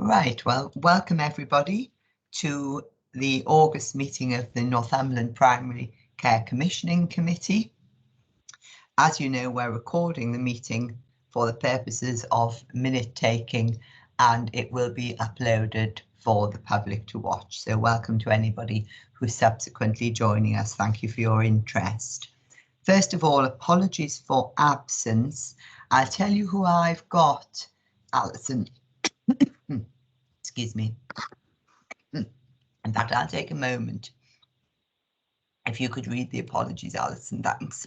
Right, well, welcome everybody to the August meeting of the Northumberland Primary Care Commissioning Committee. As you know, we're recording the meeting for the purposes of minute taking, and it will be uploaded for the public to watch. So welcome to anybody who's subsequently joining us. Thank you for your interest. First of all, apologies for absence. I'll tell you who I've got, Alison. Excuse me. In fact, I'll take a moment. If you could read the apologies, Alison, thanks.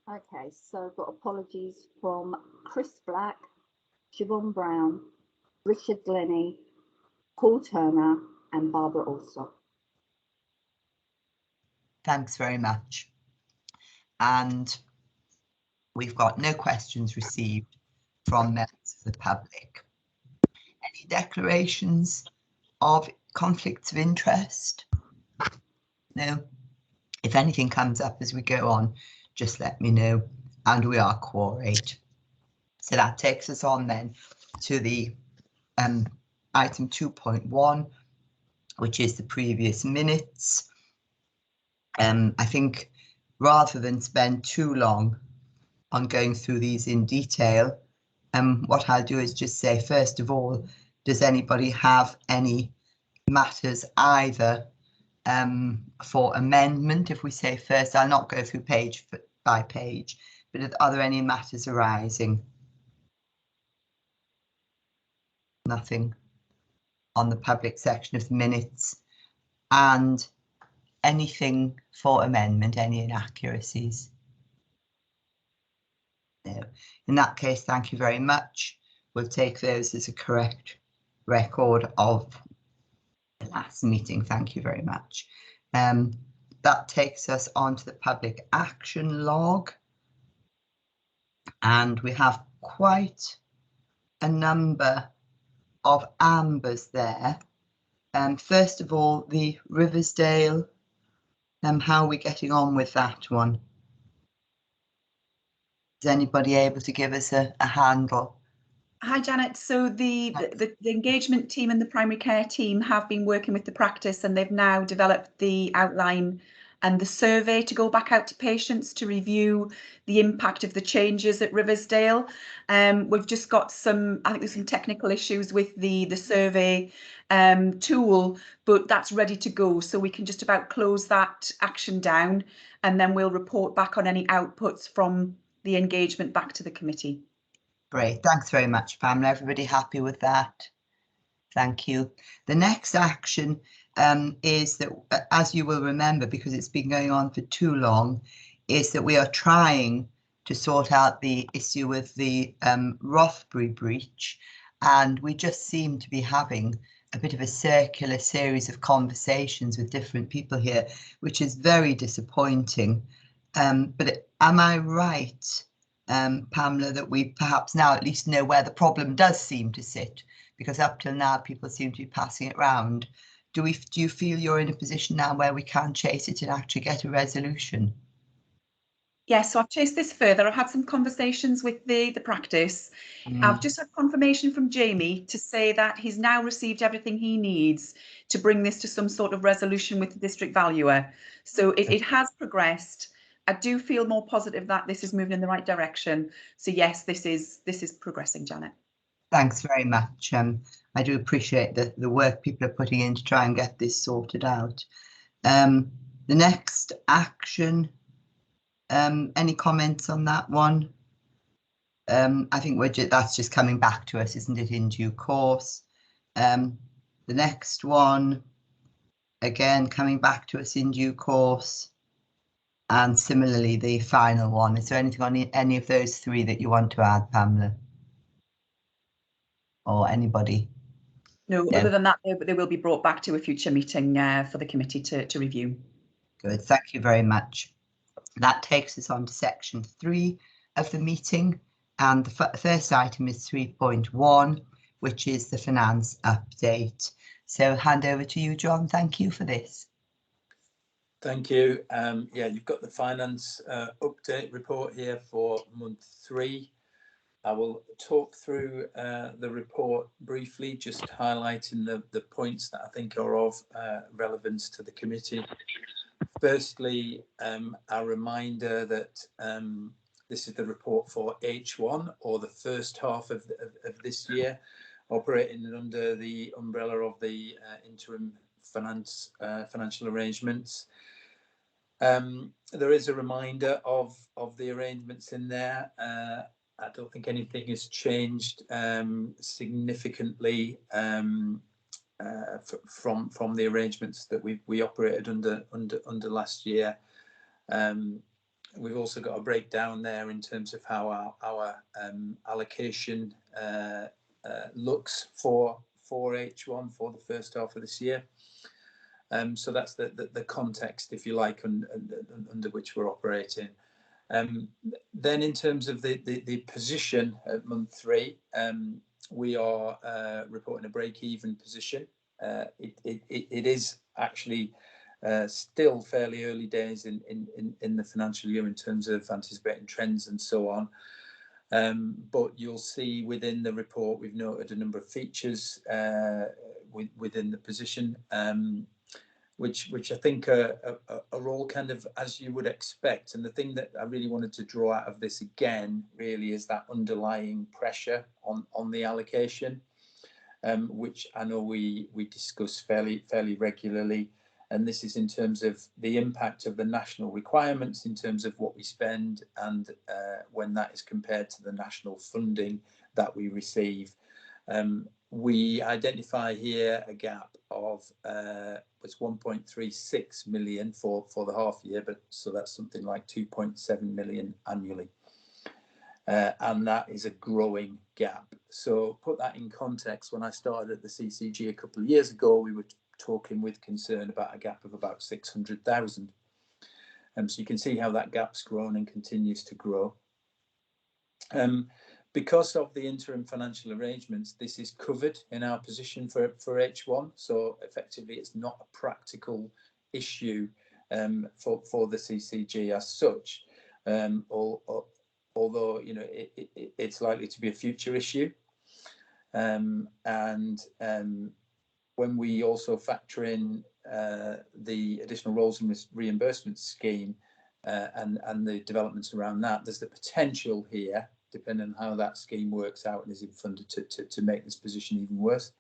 Okay, so I've got apologies from Chris Black, Siobhan Brown, Richard Glennie, Paul Turner and Barbara Alsop. Thanks very much. And we've got no questions received from members of the public. Any declarations of conflicts of interest? No. If anything comes up as we go on, just let me know, and we are quorate. So that takes us on then to the item 2.1, which is the previous minutes. I think rather than spend too long on going through these in detail, what I'll do is just say, first of all, does anybody have any matters either for amendment? If we say first, I'll not go through page by page, but are there any matters arising? Nothing on the public section of the minutes. And anything for amendment, any inaccuracies? No. In that case, thank you very much. We'll take those as a correct record of the last meeting. Thank you very much. That takes us on to the public action log. And we have quite a number of ambers there. First of all, the Riversdale, how are we getting on with that one? Is anybody able to give us a handle? Hi Janet, so the engagement team and the primary care team have been working with the practice, and they've now developed the outline and the survey to go back out to patients to review the impact of the changes at Riversdale. We've just got some, I think there's some technical issues with the survey tool, but that's ready to go. So we can just about close that action down, and then we'll report back on any outputs from the engagement back to the committee. Great, thanks very much, Pamela. Everybody happy with that? Thank you. The next action is that, as you will remember, because it's been going on for too long, is that we are trying to sort out the issue with the Rothbury breach, and we just seem to be having a bit of a circular series of conversations with different people here, which is very disappointing. But am I right, Pamela, that we perhaps now at least know where the problem does seem to sit? Because up till now, people seem to be passing it round. Do you feel you're in a position now where we can chase it and actually get a resolution? Yes, so I've chased this further. I've had some conversations with the practice. I've just had confirmation from Jamie to say that he's now received everything he needs to bring this to some sort of resolution with the district valuer. So it has progressed. I do feel more positive that this is moving in the right direction. So yes, this is progressing, Janet. Thanks very much. I do appreciate the work people are putting in to try and get this sorted out. The next action, any comments on that one? I think that's just coming back to us, isn't it, in due course? The next one, again, coming back to us in due course. And similarly, the final one. Is there anything on any of those three that you want to add, Pamela? Or anybody? No, other than that, they will be brought back to a future meeting for the committee to review. Good, thank you very much. That takes us on to section 3 of the meeting, and the first item is 3.1, which is the finance update. So hand over to you, John. Thank you for this. Thank you. Yeah, you've got the finance update report here for month 3. I will talk through the report briefly, just highlighting the points that I think are of relevance to the committee. Firstly, a reminder that this is the report for H1, or the first half of this year, operating under the umbrella of the interim financial arrangements. There is a reminder of the arrangements in there. I don't think anything has changed significantly from the arrangements that we operated under last year. We've also got a breakdown there in terms of how our allocation looks for H1, for the first half of this year. So that's the context, if you like, under which we're operating. Then in terms of the position at month 3, we are reporting a break-even position. It is actually still fairly early days in the financial year in terms of anticipating trends and so on. But you'll see within the report we've noted a number of features within the position, which I think are all kind of as you would expect. And the thing that I really wanted to draw out of this again really is that underlying pressure on the allocation, which I know we discuss fairly regularly. And this is in terms of the impact of the national requirements in terms of what we spend, and when that is compared to the national funding that we receive. We identify here a gap of it's 1.36 million for the half year, but so that's something like 2.7 million annually. And that is a growing gap. So put that in context, when I started at the CCG a couple of years ago, we were talking with concern about a gap of about 600,000. So you can see how that gap's grown and continues to grow. Because of the interim financial arrangements, this is covered in our position for H1. So effectively, it's not a practical issue for the CCG as such, although you know it's likely to be a future issue. When we also factor in the additional roles in this reimbursement scheme and the developments around that, there's the potential here, depending on how that scheme works out and is funded, to make this position even worse.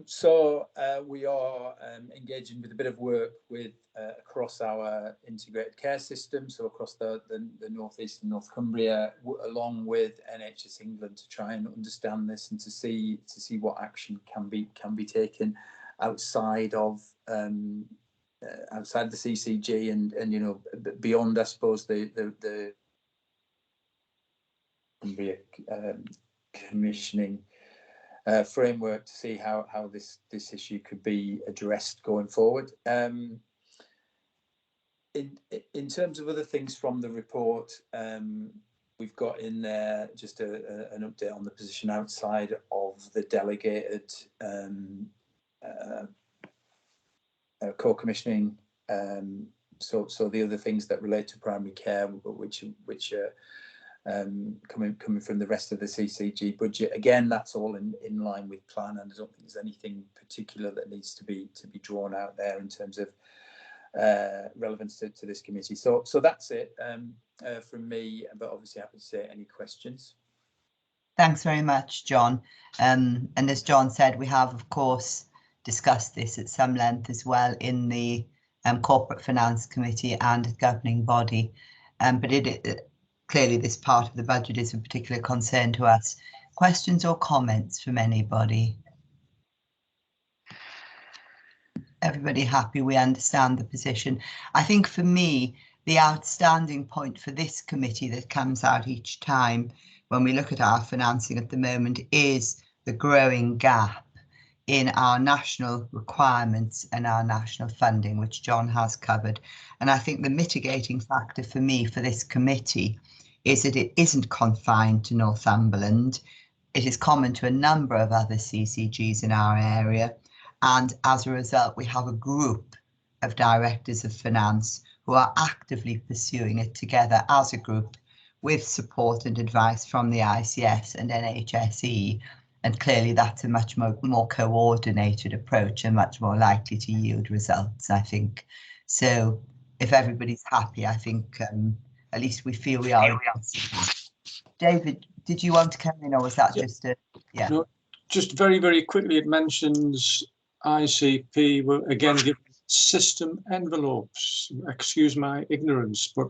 So we are engaging with a bit of work with across our integrated care system, so across the North East and North Cumbria, along with NHS England, to try and understand this and to see what action can be taken outside of outside the CCG and you know, beyond, I suppose, the commissioning framework, to see how this issue could be addressed going forward. In terms of other things from the report, we've got in there just an update on the position outside of the delegated co-commissioning. So the other things that relate to primary care, which are coming from the rest of the CCG budget, again, that's all in line with plan, and I don't think there's anything particular that needs to be drawn out there in terms of relevance to this committee. So that's it from me, but obviously happy to take any questions. Thanks very much, John. And as John said, we have of course discussed this at some length as well in the Corporate Finance Committee and governing body, but clearly this part of the budget is of particular concern to us. Questions or comments from anybody? Everybody happy? We understand the position. I think for me, the outstanding point for this committee that comes out each time when we look at our financing at the moment is the growing gap in our national requirements and our national funding, which John has covered. And I think the mitigating factor for me for this committee is that it isn't confined to Northumberland. It is common to a number of other CCGs in our area. And as a result, we have a group of directors of finance who are actively pursuing it together as a group with support and advice from the ICS and NHSE. And clearly that's a much more coordinated approach and much more likely to yield results, I think. So if everybody's happy, I think at least we feel we are. David, did you want to come in, or was that just a, yeah? No, just very, very quickly, it mentions ICP will again give system envelopes. Excuse my ignorance, but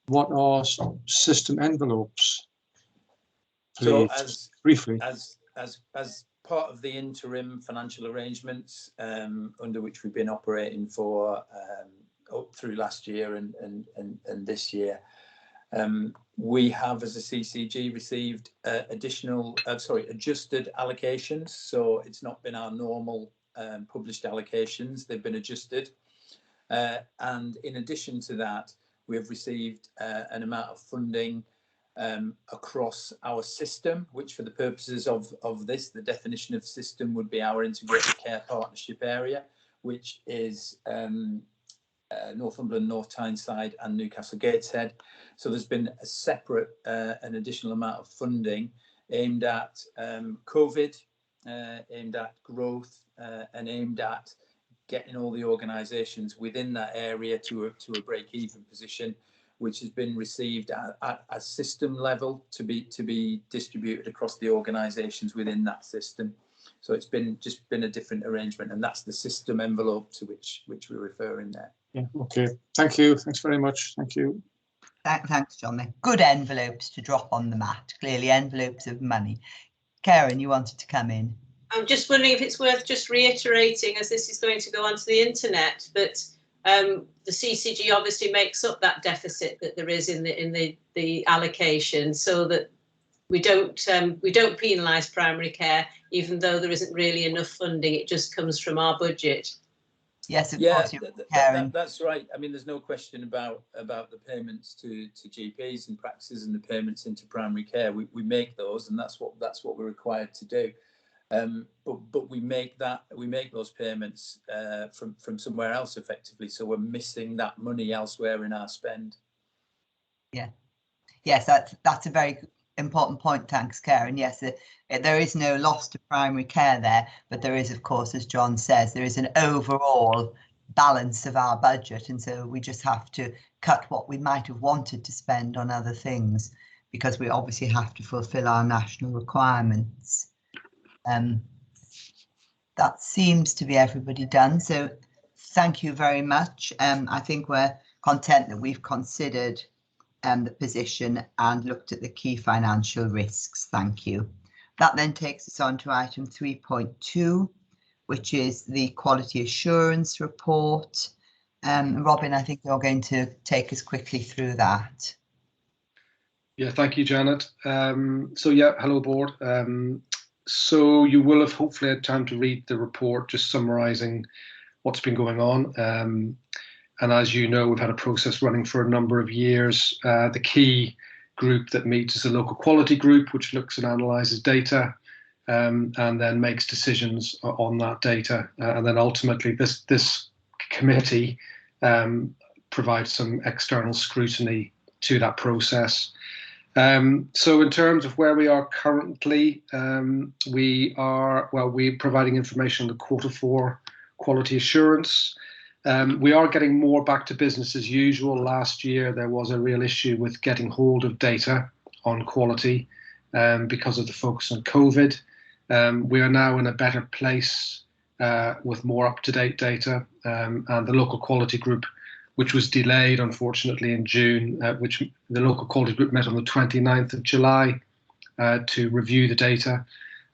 what are system envelopes? Please, So briefly. As part of the interim financial arrangements under which we've been operating for up through last year and this year, we have, as a CCG, received adjusted allocations. So it's not been our normal published allocations; they've been adjusted. And in addition to that, we have received an amount of funding across our system, which, for the purposes of this, the definition of system would be our integrated care partnership area, which is Northumberland, North Tyneside and Newcastle Gateshead. So there's been a separate an additional amount of funding aimed at COVID, aimed at growth, and aimed at getting all the organisations within that area to a break-even position, which has been received at a system level to be distributed across the organisations within that system. So it's been a different arrangement, and that's the system envelope to which we're referring there. Yeah, okay. Thank you. Thanks very much. Thank you. Thanks, John. They're good envelopes to drop on the mat. Clearly, envelopes of money. Karen, you wanted to come in. I'm just wondering if it's worth just reiterating, as this is going to go onto the internet, that the CCG obviously makes up that deficit that there is in the allocation, so that we don't penalise primary care, even though there isn't really enough funding. It just comes from our budget. Yes, of course. That's right. I mean, there's no question about the payments to GPs and practices and the payments into primary care. We make those, and that's what we're required to do. But we make those payments from somewhere else effectively. So we're missing that money elsewhere in our spend. Yeah. Yes, that's a very important point. Thanks, Karen. Yes, there is no loss to primary care there, but there is, of course, as John says, there is an overall balance of our budget, and so we just have to cut what we might have wanted to spend on other things, because we obviously have to fulfil our national requirements. That seems to be everybody done, so thank you very much. I think we're content that we've considered the position and looked at the key financial risks. Thank you. That then takes us on to item 3.2, which is the quality assurance report. Robin, I think you're going to take us quickly through that. Yeah, thank you, Janet. So yeah, hello board. So you will have hopefully had time to read the report, just summarising what's been going on. And as you know, we've had a process running for a number of years. The key group that meets is a local quality group, which looks and analyses data and then makes decisions on that data. And then ultimately this committee provides some external scrutiny to that process. So in terms of where we are currently, we're providing information on the Q4 quality assurance. We are getting more back to business as usual. Last year, there was a real issue with getting hold of data on quality because of the focus on COVID. We are now in a better place with more up-to-date data, and the local quality group, which was delayed, unfortunately, in June, which the local quality group met on the 29th of July to review the data.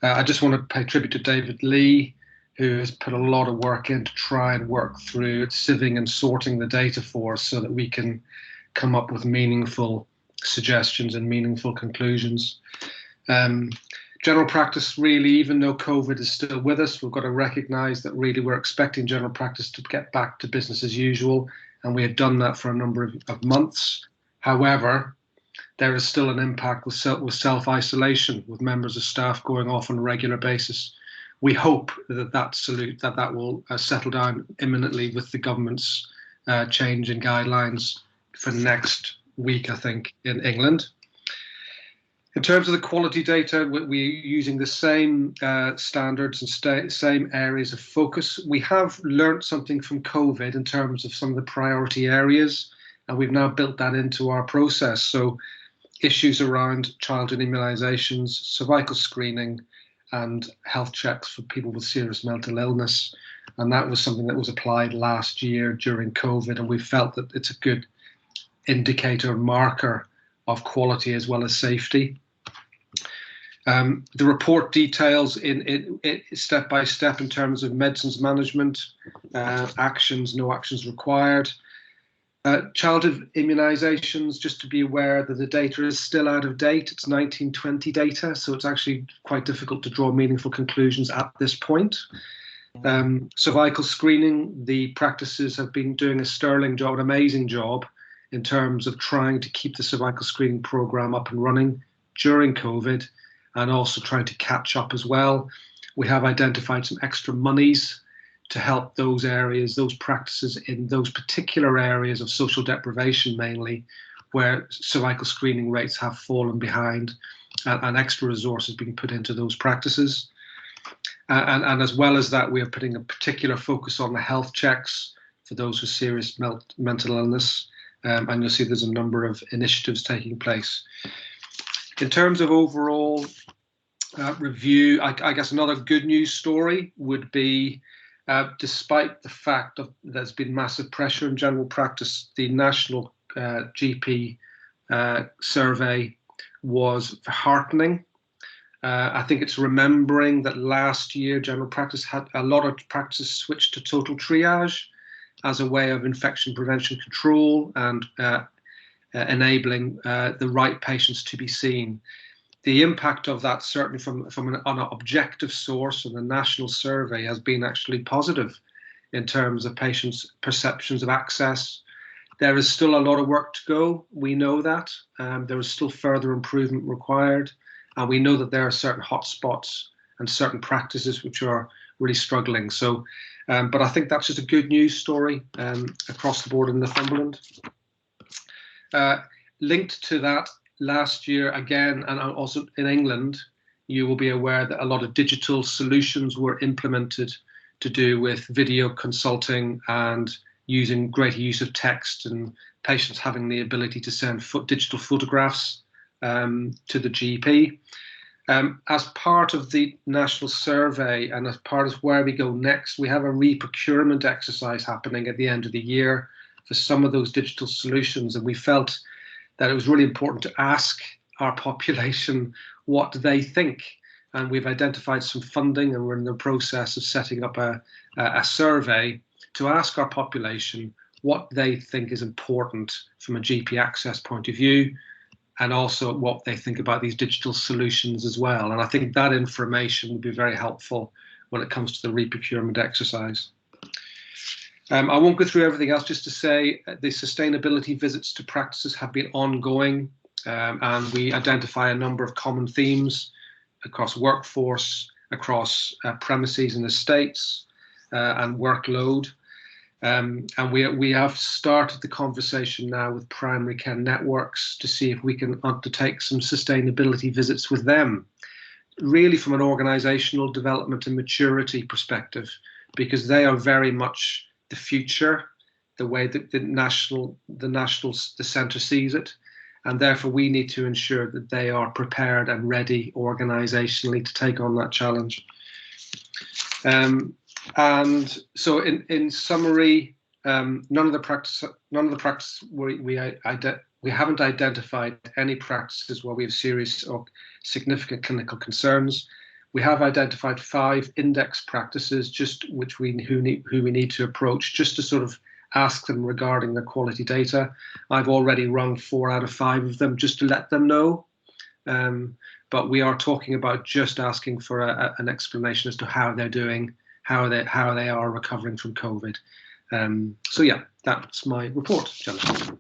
I just want to pay tribute to David Lee, who has put a lot of work in to try and work through sieving and sorting the data for us so that we can come up with meaningful suggestions and meaningful conclusions. General practice, really, even though COVID is still with us, we've got to recognise that really we're expecting general practice to get back to business as usual, and we have done that for a number of months. However, there is still an impact with self-isolation, with members of staff going off on a regular basis. We hope that will settle down imminently with the government's change in guidelines for the next week, I think, in England. In terms of the quality data, we're using the same standards and same areas of focus. We have learnt something from COVID in terms of some of the priority areas, and we've now built that into our process. So issues around childhood immunisations, cervical screening, and health checks for people with serious mental illness. And that was something that was applied last year during COVID, and we felt that it's a good indicator, marker of quality as well as safety. The report details in step by step in terms of medicines management, actions, no actions required. Childhood immunisations, just to be aware that the data is still out of date. It's 1920 data, so it's actually quite difficult to draw meaningful conclusions at this point. Cervical screening, the practices have been doing a sterling job, an amazing job, in terms of trying to keep the cervical screening programme up and running during COVID, and also trying to catch up as well. We have identified some extra monies to help those areas, those practices in those particular areas of social deprivation mainly, where cervical screening rates have fallen behind, and extra resources being put into those practices. And as well as that, we are putting a particular focus on the health checks for those with serious mental illness, and you'll see there's a number of initiatives taking place. In terms of overall review, I guess another good news story would be, despite the fact that there's been massive pressure in general practice, the national GP survey was heartening. I think it's remembering that last year general practice had a lot of practices switched to total triage as a way of infection prevention control and enabling the right patients to be seen. The impact of that, certainly from an objective source and the national survey, has been actually positive in terms of patients' perceptions of access. There is still a lot of work to go. We know that. There is still further improvement required. And we know that there are certain hotspots and certain practices which are really struggling. So, but I think that's just a good news story across the board in Northumberland. Linked to that, last year again, and also in England, you will be aware that a lot of digital solutions were implemented to do with video consulting and using greater use of text, and patients having the ability to send digital photographs to the GP. As part of the national survey and as part of where we go next, we have a re-procurement exercise happening at the end of the year for some of those digital solutions, and we felt that it was really important to ask our population what they think. And we've identified some funding, and we're in the process of setting up a survey to ask our population what they think is important from a GP access point of view, and also what they think about these digital solutions as well. And I think that information will be very helpful when it comes to the re-procurement exercise. I won't go through everything else, just to say the sustainability visits to practices have been ongoing, and we identify a number of common themes across workforce, across premises and estates, and workload. And we have started the conversation now with primary care networks to see if we can undertake some sustainability visits with them, really from an organisational development and maturity perspective, because they are very much the future, the way that the centre sees it, and therefore we need to ensure that they are prepared and ready organisationally to take on that challenge. And so, in summary, none of the practice we haven't identified any practices where we have serious or significant clinical concerns. We have identified 5 index practices, just who we need to approach, just to sort of ask them regarding their quality data. I've already rung 4 out of 5 of them just to let them know. But we are talking about just asking for an explanation as to how they're doing, how they are recovering from COVID. So yeah, that's my report, Jennifer.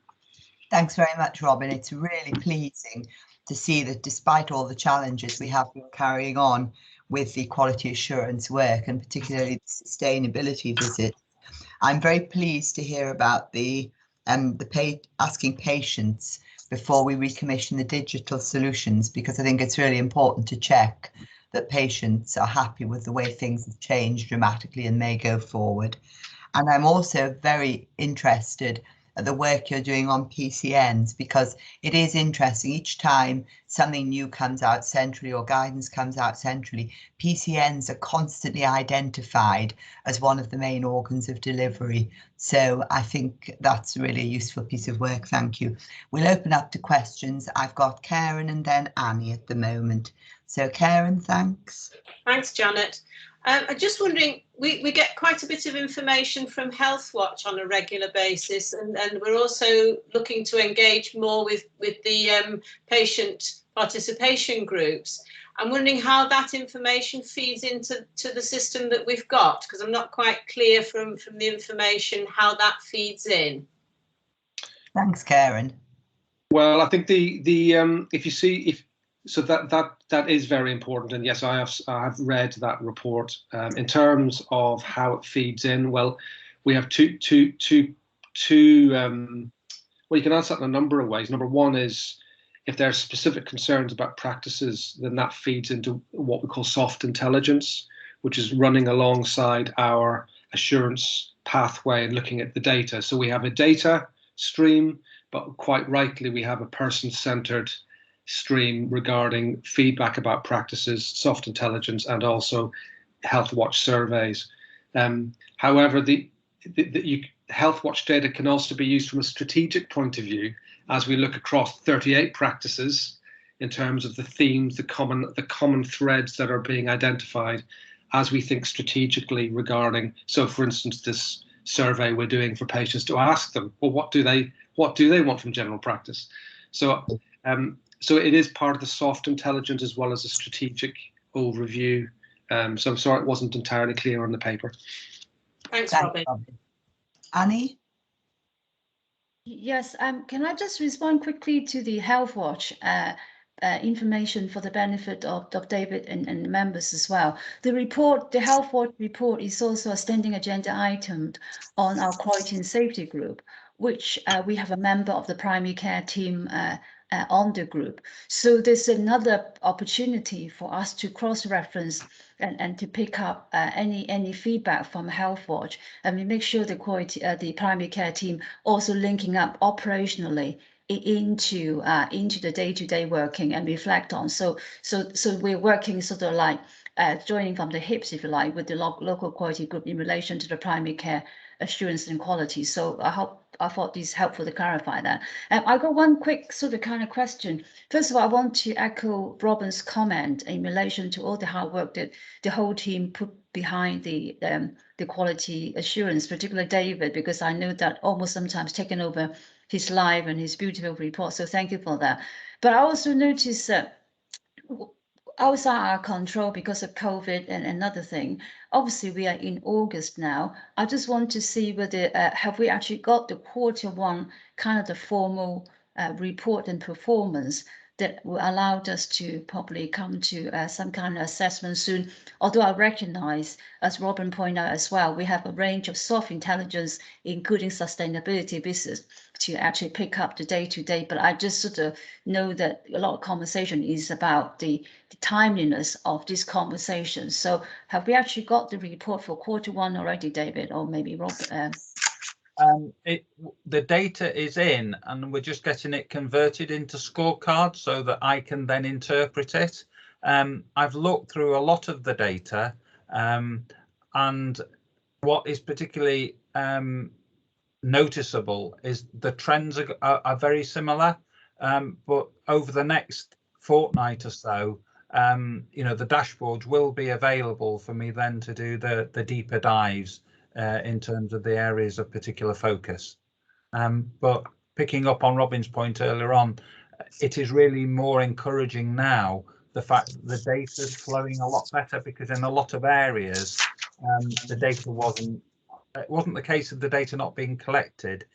Thanks very much, Robin. It's really pleasing to see that despite all the challenges we have been carrying on with the quality assurance work, and particularly the sustainability visit, I'm very pleased to hear about the asking patients before we recommission the digital solutions, because I think it's really important to check that patients are happy with the way things have changed dramatically and may go forward. And I'm also very interested at the work you're doing on PCNs, because it is interesting each time something new comes out centrally or guidance comes out centrally, PCNs are constantly identified as one of the main organs of delivery. So I think that's really a useful piece of work. Thank you. We'll open up to questions. I've got Karen and then Annie at the moment. So Karen, thanks. Thanks, Janet. I'm just wondering, we get quite a bit of information from Healthwatch on a regular basis, and we're also looking to engage more with the patient participation groups. I'm wondering how that information feeds into the system that we've got, because I'm not quite clear from the information how that feeds in. Thanks, Karen. Well, I think if you see so that is very important, and yes, I have read that report. In terms of how it feeds in, well, we have two. Well, you can answer that in a number of ways. Number one is if there are specific concerns about practices, then that feeds into what we call soft intelligence, which is running alongside our assurance pathway and looking at the data. So we have a data stream, but quite rightly, we have a person-centered stream regarding feedback about practices, soft intelligence, and also Healthwatch surveys. However, the Healthwatch data can also be used from a strategic point of view as we look across 38 practices in terms of the themes, the common threads that are being identified as we think strategically regarding. So, for instance, this survey we're doing for patients to ask them, well, what do they want from general practice? So. So it is part of the soft intelligence as well as a strategic overview. So I'm sorry it wasn't entirely clear on the paper. Thanks, Robin. Annie? Yes, can I just respond quickly to the Healthwatch information for the benefit of David and members as well. The Healthwatch report is also a standing agenda item on our quality and safety group, which we have a member of the primary care team on the group. So there's another opportunity for us to cross-reference and to pick up any feedback from Healthwatch, and we make sure the primary care team also linking up operationally into the day-to-day working and reflect on. So we're working sort of like joining from the hips, if you like, with the local quality group in relation to the primary care assurance and quality. So I thought this is helpful to clarify that. I got one quick sort of kind of question. First of all, I want to echo Robin's comment in relation to all the hard work that the whole team put behind the quality assurance, particularly David, because I know that almost sometimes taking over his live and his beautiful report. So thank you for that. But I also noticed that outside our control because of COVID and another thing, obviously we are in August now. I just want to see whether have we actually got the Q1 kind of the formal report and performance that allowed us to probably come to some kind of assessment soon. Although I recognize, as Robin pointed out as well, we have a range of soft intelligence, including sustainability business, to actually pick up the day-to-day. But I just sort of know that a lot of conversation is about the timeliness of this conversation. So have we actually got the report for Q1 already, David, or maybe Rob? The data is in, and we're just getting it converted into scorecards so that I can then interpret it. I've looked through a lot of the data, and what is particularly noticeable is the trends are very similar, but over the next fortnight or so, the dashboards will be available for me then to do the deeper dives in terms of the areas of particular focus. But picking up on Robin's point earlier on, it is really more encouraging now, the fact that the data is flowing a lot better, because in a lot of areas, the data it wasn't the case of the data not being collected,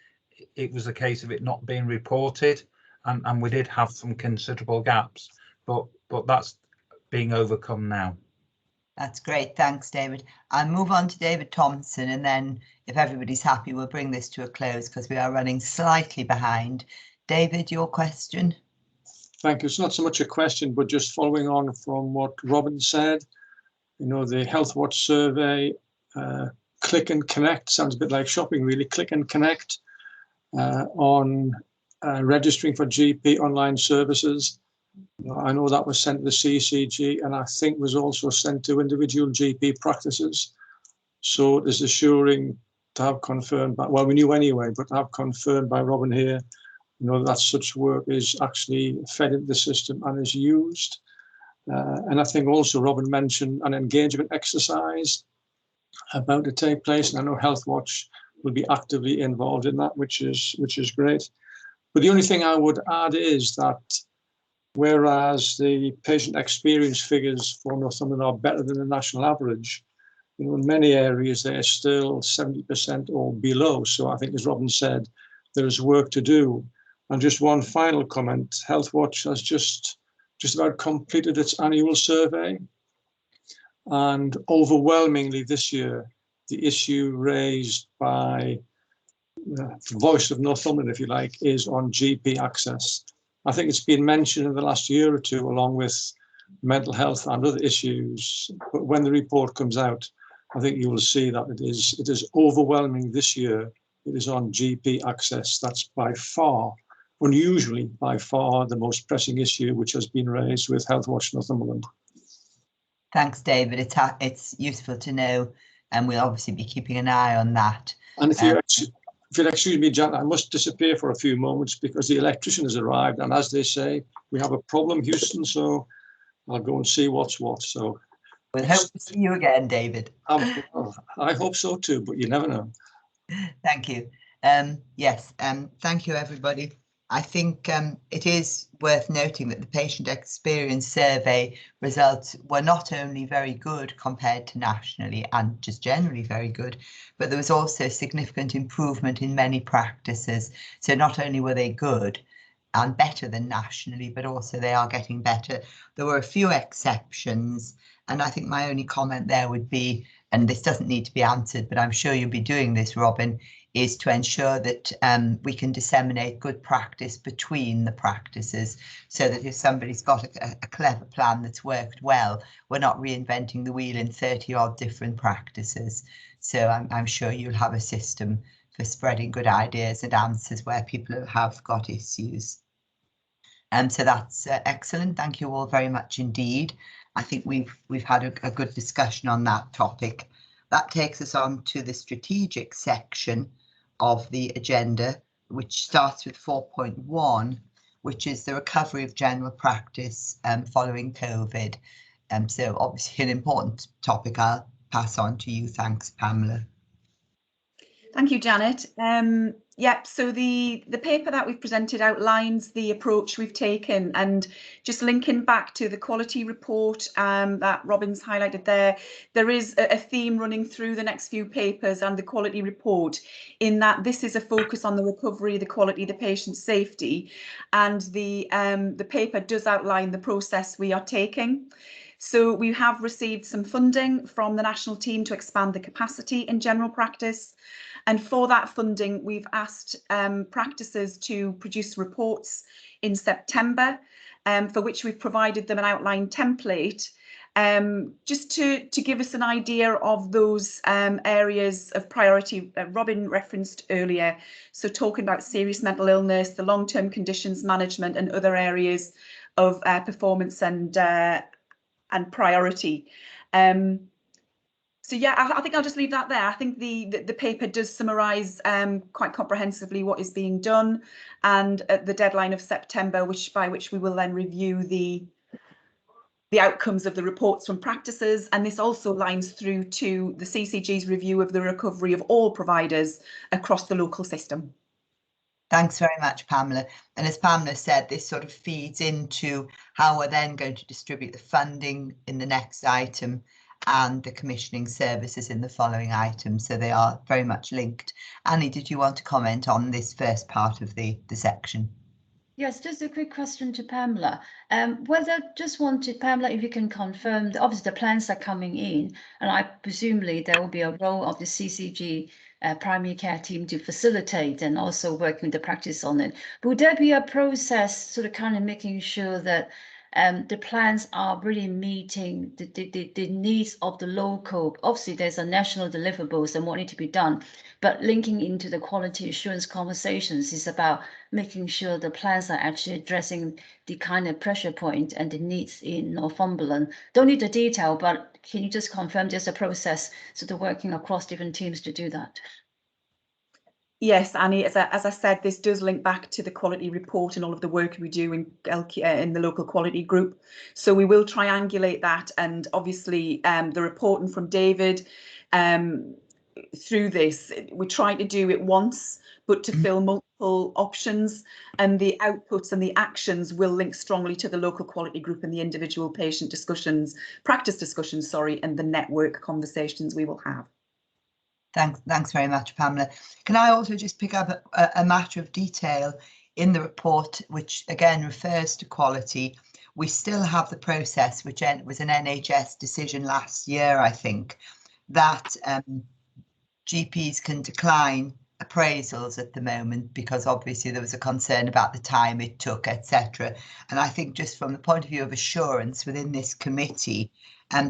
it was a case of it not being reported, and we did have some considerable gaps, but that's being overcome now. That's great. Thanks, David. I'll move on to David Thompson, and then if everybody's happy, we'll bring this to a close because we are running slightly behind. David, your question? Thank you. It's not so much a question, but just following on from what Robin said, you know, the Health Watch survey, click and connect, sounds a bit like shopping really, click and connect on registering for GP online services. I know that was sent to the CCG and I think was also sent to individual GP practices. So it is assuring to have confirmed, by, well, we knew anyway, but to have confirmed by Robin here, you know, that such work is actually fed into the system and is used. And I think also Robin mentioned an engagement exercise about to take place, and I know Health Watch will be actively involved in that, which is great. But the only thing I would add is that whereas the patient experience figures for Northumberland are better than the national average, you know, in many areas they're still 70% or below. So I think, as Robin said, there is work to do. And just one final comment, Health Watch has just about completed its annual survey. And overwhelmingly this year, the issue raised by the Voice of Northumberland, if you like, is on GP access. I think it's been mentioned in the last year or two, along with mental health and other issues. But when the report comes out, I think you will see that it is overwhelming this year. It is on GP access. That's by far, unusually by far, the most pressing issue which has been raised with Health Watch Northumberland. Thanks, David. It's useful to know, and we'll obviously be keeping an eye on that. And if you'll excuse me, Jan, I must disappear for a few moments because the electrician has arrived, and as they say, we have a problem, Houston, so I'll go and see what's what. So we'll hope to see you again, David. I hope so too, but you never know. Thank you. Yes, thank you, everybody. I think it is worth noting that the patient experience survey results were not only very good compared to nationally and just generally very good, but there was also significant improvement in many practices. So not only were they good and better than nationally, but also they are getting better. There were a few exceptions, and I think my only comment there would be, and this doesn't need to be answered, but I'm sure you'll be doing this, Robin, is to ensure that we can disseminate good practice between the practices, so that if somebody's got a clever plan that's worked well, we're not reinventing the wheel in 30-odd different practices. So I'm sure you'll have a system for spreading good ideas and answers where people have got issues. So that's excellent. Thank you all very much indeed. I think we've had a good discussion on that topic. That takes us on to the strategic section of the agenda, which starts with 4.1, which is the recovery of general practice following COVID. So obviously an important topic. I'll pass on to you. Thanks, Pamela. Thank you, Janet. Yep, so the paper that we've presented outlines the approach we've taken, and just linking back to the quality report that Robin's highlighted there is a theme running through the next few papers and the quality report, in that this is a focus on the recovery, the quality, the patient safety, and the paper does outline the process we are taking. So we have received some funding from the national team to expand the capacity in general practice. And for that funding, we've asked practices to produce reports in September, for which we've provided them an outline template, just to give us an idea of those areas of priority Robin referenced earlier. So talking about serious mental illness, the long-term conditions management, and other areas of performance and priority. So yeah, I think I'll just leave that there. I think the paper does summarise quite comprehensively what is being done, and at the deadline of September, by which we will then review the outcomes of the reports from practices, and this also lines through to the CCG's review of the recovery of all providers across the local system. Thanks very much, Pamela. And as Pamela said, this sort of feeds into how we're then going to distribute the funding in the next item and the commissioning services in the following item. So they are very much linked. Annie, did you want to comment on this first part of the section? Yes, just a quick question to Pamela. Whether just wanted, Pamela, if you can confirm, obviously the plans are coming in, and I presumably there will be a role of the CCG primary care team to facilitate and also working with the practice on it. Would there be a process sort of kind of making sure that the plans are really meeting the needs of the local? Obviously, there's a national deliverables and what need to be done, but linking into the quality assurance conversations is about making sure the plans are actually addressing the kind of pressure point and the needs in Northumberland. Don't need the detail, but can you just confirm there's a process sort of working across different teams to do that? Yes, Annie, as I said, this does link back to the quality report and all of the work we do in the local quality group. So we will triangulate that, and obviously the reporting from David through this, we try to do it once, but to fill multiple options, and the outputs and the actions will link strongly to the local quality group and the individual patient discussions, practice discussions, sorry, and the network conversations we will have. Thanks very much, Pamela. Can I also just pick up a matter of detail in the report, which again refers to quality? We still have the process, which was an NHS decision last year, I think, that GPs can decline appraisals at the moment because obviously there was a concern about the time it took, etc. And I think just from the point of view of assurance within this committee,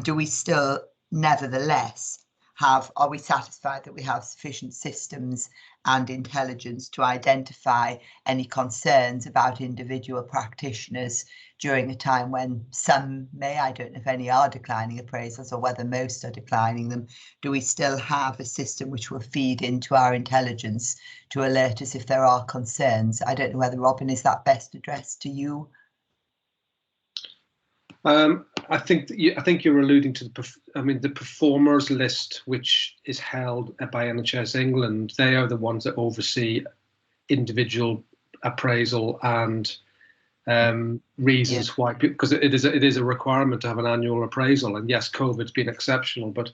do we still nevertheless are we satisfied that we have sufficient systems and intelligence to identify any concerns about individual practitioners during a time when some may, I don't know if any are declining appraisals or whether most are declining them? Do we still have a system which will feed into our intelligence to alert us if there are concerns? I don't know whether, Robin, is that best addressed to you? I think you're alluding to the performers list, which is held by NHS England. They are the ones that oversee individual appraisal and reasons why, because it is a requirement to have an annual appraisal. And yes, COVID's been exceptional, but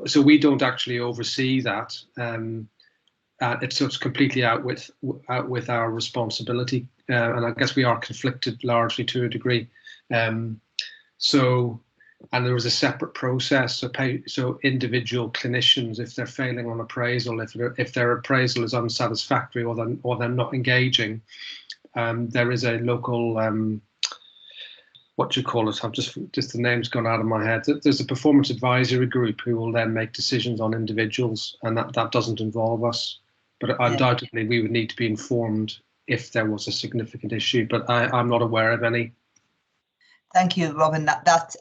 so we don't actually oversee that. It's completely out with our responsibility, and I guess we are conflicted largely to a degree. And there was a separate process. So individual clinicians, if they're failing on appraisal, if their appraisal is unsatisfactory or they're not engaging, there is a local what do you call it? I've just the name's gone out of my head. There's a performance advisory group who will then make decisions on individuals, and that doesn't involve us. But undoubtedly, we would need to be informed if there was a significant issue. But I'm not aware of any. Thank you, Robin. That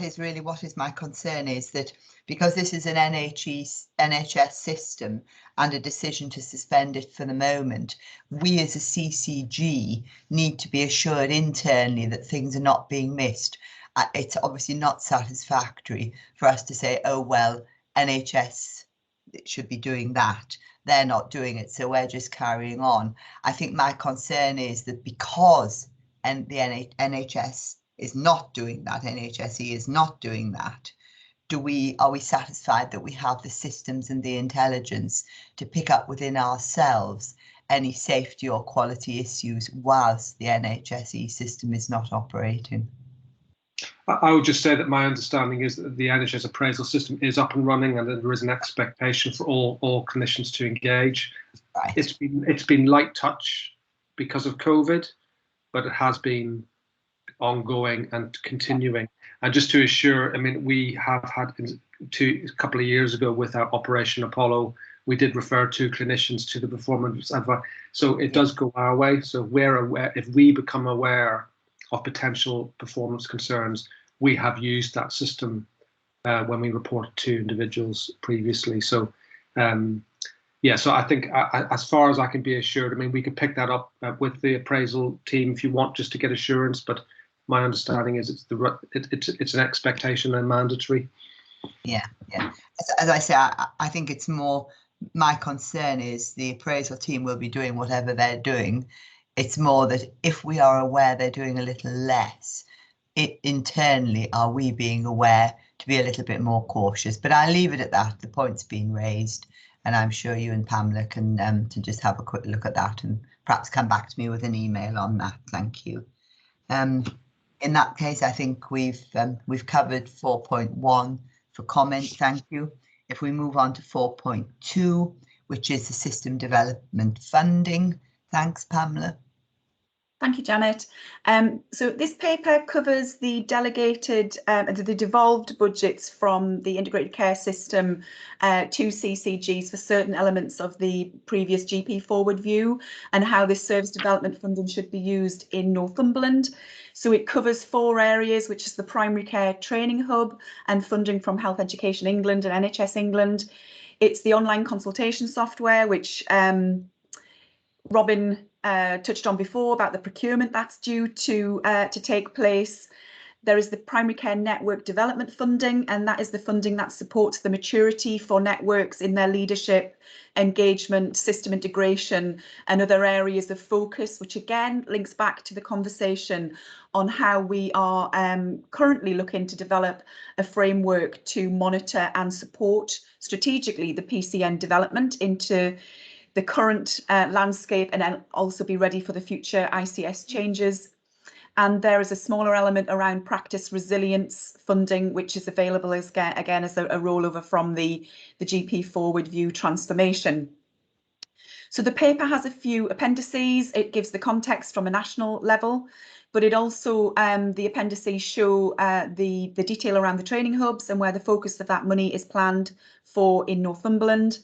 is really what is my concern, is that because this is an NHS system and a decision to suspend it for the moment, we as a CCG need to be assured internally that things are not being missed. It's obviously not satisfactory for us to say, oh, well, NHS should be doing that. They're not doing it, so we're just carrying on. I think my concern is that because the NHS is not doing that, NHSE is not doing that, are we satisfied that we have the systems and the intelligence to pick up within ourselves any safety or quality issues whilst the NHSE system is not operating? I would just say that my understanding is that the NHS appraisal system is up and running, and that there is an expectation for all clinicians to engage. Right. It's been light touch because of COVID, but it has been ongoing and continuing. And just to assure, I mean, we have had a couple of years ago with our Operation Apollo, we did refer 2 clinicians to the performance advice. So it does go our way. So we're aware, if we become aware of potential performance concerns, we have used that system when we reported to individuals previously. So yeah, so I think as far as I can be assured, I mean, we could pick that up with the appraisal team if you want, just to get assurance. But my understanding is it's an expectation and mandatory. Yeah. As I say, I think it's more, my concern is the appraisal team will be doing whatever they're doing. It's more that if we are aware they're doing a little less, internally, are we being aware to be a little bit more cautious? But I'll leave it at that. The point's been raised. and I'm sure you and Pamela can to just have a quick look at that and perhaps come back to me with an email on that. Thank you. In that case, I think we've covered 4.1 for comment. Thank you. If we move on to 4.2, which is the system development funding. Thanks, Pamela. Thank you, Janet. So this paper covers the delegated, the devolved budgets from the integrated care system to CCGs for certain elements of the previous GP forward view and how this service development funding should be used in Northumberland. So it covers 4 areas, which is the primary care training hub and funding from Health Education England and NHS England. It's the online consultation software, which Robin touched on before about the procurement that's due to take place. There is the primary care network development funding, and that is the funding that supports the maturity for networks in their leadership, engagement, system integration, and other areas of focus, which again links back to the conversation on how we are currently looking to develop a framework to monitor and support strategically the PCN development into the current landscape and then also be ready for the future ICS changes. And there is a smaller element around practice resilience funding, which is available as again as a rollover from the GP forward view transformation. So the paper has a few appendices. It gives the context from a national level, but it also the appendices show the detail around the training hubs and where the focus of that money is planned for in Northumberland.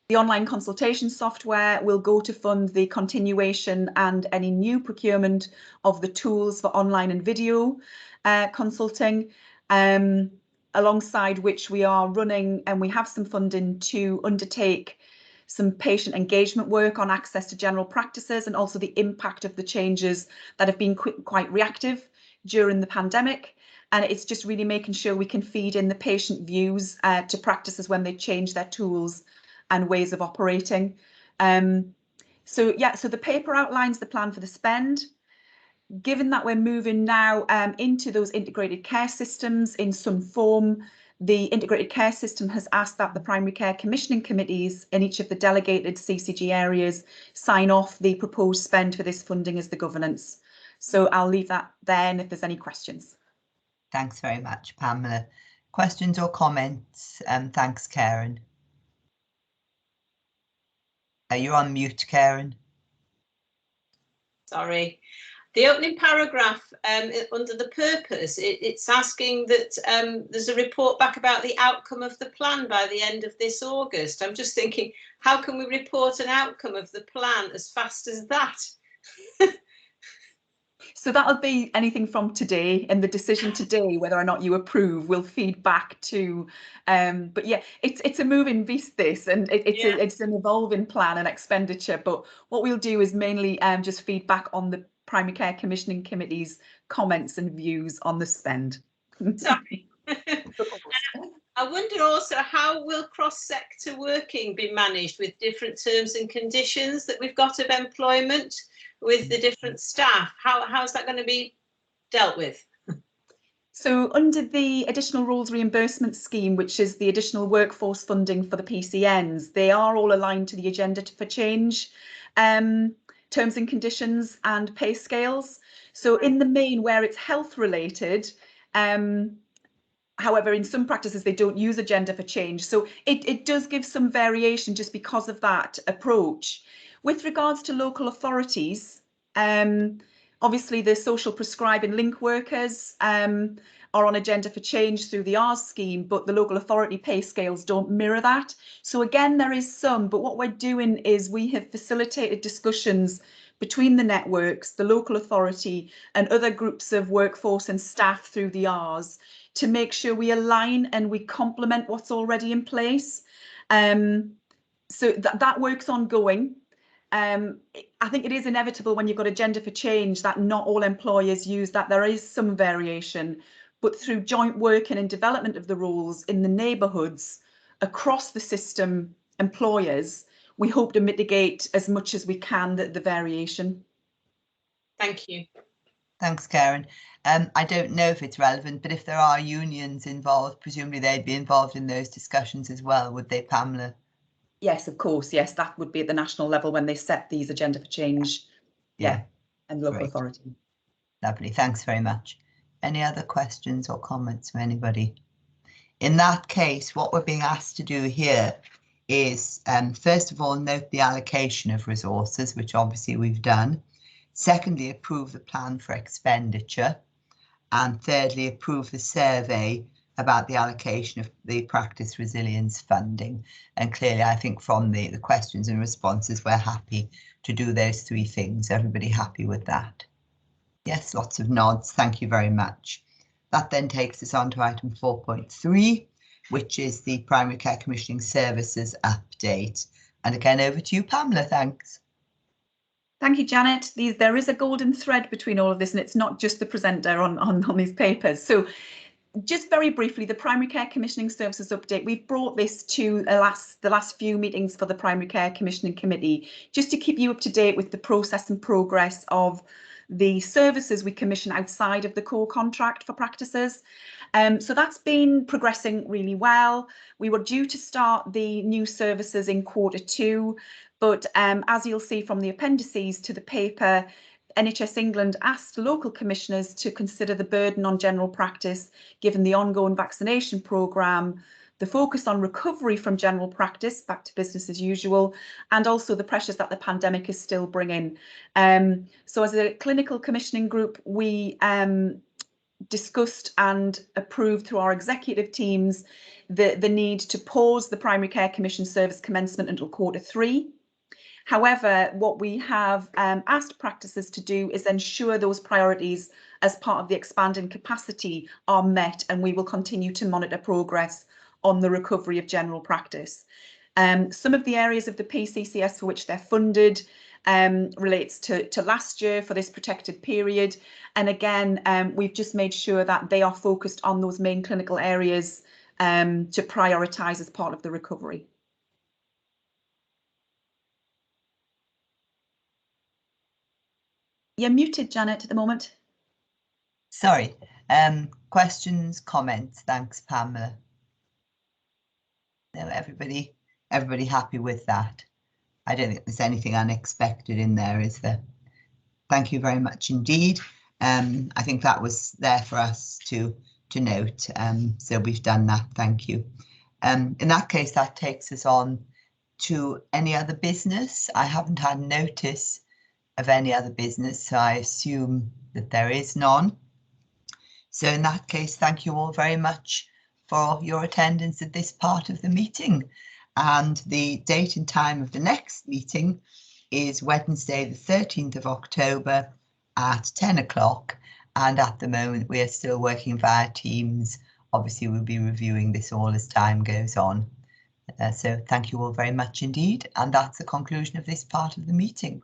The online consultation software will go to fund the continuation and any new procurement of the tools for online and video consulting, alongside which we are running and we have some funding to undertake some patient engagement work on access to general practices and also the impact of the changes that have been quite reactive during the pandemic. And it's just really making sure we can feed in the patient views to practices when they change their tools and ways of operating. So the paper outlines the plan for the spend. Given that we're moving now into those integrated care systems in some form, the integrated care system has asked that the primary care commissioning committees in each of the delegated CCG areas sign off the proposed spend for this funding as the governance. So I'll leave that there and if there's any questions. Thanks very much, Pamela. Questions or comments? Thanks, Karen. You're on mute, Karen. Sorry. The opening paragraph under the purpose, it's asking that there's a report back about the outcome of the plan by the end of this August. I'm just thinking, how can we report an outcome of the plan as fast as that? So that'll be anything from today, and the decision today whether or not you approve will feed back to but yeah, it's a moving beast, this, and it's an evolving plan and expenditure, but what we'll do is mainly just feed back on the primary care commissioning committee's comments and views on the spend. Sorry. I wonder also, how will cross-sector working be managed with different terms and conditions that we've got of employment with the different staff? How's that going to be dealt with? So under the additional rules reimbursement scheme, which is the additional workforce funding for the PCNs, they are all aligned to the agenda for change terms and conditions and pay scales. So in the main, where it's health related, however, in some practices, they don't use agenda for change. So it does give some variation just because of that approach. With regards to local authorities, obviously the social prescribe and link workers are on agenda for change through the R's scheme, but the local authority pay scales don't mirror that. So again, there is some, but what we're doing is we have facilitated discussions between the networks, the local authority and other groups of workforce and staff through the R's to make sure we align and we complement what's already in place. So that work's ongoing. I think it is inevitable when you've got agenda for change that not all employers use that. There is some variation, but through joint working and development of the rules in the neighbourhoods across the system employers, we hope to mitigate as much as we can the variation. Thank you. Thanks, Karen. I don't know if it's relevant, but if there are unions involved, presumably they'd be involved in those discussions as well, would they, Pamela? Yes, of course. Yes, that would be at the national level when they set these agenda for change. Yeah, and local Great. authority. Lovely, thanks very much. Any other questions or comments from anybody? In that case, what we're being asked to do here is, first of all, note the allocation of resources, which obviously we've done. Secondly, approve the plan for expenditure. And thirdly, approve the survey about the allocation of the practice resilience funding. And clearly, I think from the questions and responses, we're happy to do those three things. Everybody happy with that? Yes, lots of nods. Thank you very much. That then takes us on to item 4.3, which is the Primary Care Commissioning Services update. And again, over to you, Pamela. Thanks. Thank you, Janet. There is a golden thread between all of this, and it's not just the presenter on these papers. So just very briefly, the Primary Care Commissioning Services update, we've brought this to the last few meetings for the Primary Care Commissioning Committee, just to keep you up to date with the process and progress of the services we commission outside of the core contract for practices. So that's been progressing really well. We were due to start the new services in Q2, but as you'll see from the appendices to the paper, NHS England asked local commissioners to consider the burden on general practice, given the ongoing vaccination programme, the focus on recovery from general practice, back to business as usual, and also the pressures that the pandemic is still bringing. So as a clinical commissioning group, we discussed and approved through our executive teams the need to pause the primary care commission service commencement until Q3. However, what we have asked practices to do is ensure those priorities as part of the expanding capacity are met, and we will continue to monitor progress on the recovery of general practice. Some of the areas of the PCCS for which they're funded relates to last year for this protected period. And again, we've just made sure that they are focused on those main clinical areas to prioritise as part of the recovery. You're muted, Janet, at the moment. Sorry. Questions, comments? Thanks, Pamela. No, everybody happy with that? I don't think there's anything unexpected in there, is there? Thank you very much indeed. I think that was there for us to note. So we've done that. Thank you. In that case, that takes us on to any other business. I haven't had notice of any other business, so I assume that there is none. So in that case, thank you all very much for your attendance at this part of the meeting. And the date and time of the next meeting is Wednesday, the 13th of October at 10 o'clock. And at the moment, we are still working via Teams. Obviously, we'll be reviewing this all as time goes on. So thank you all very much indeed. And that's the conclusion of this part of the meeting.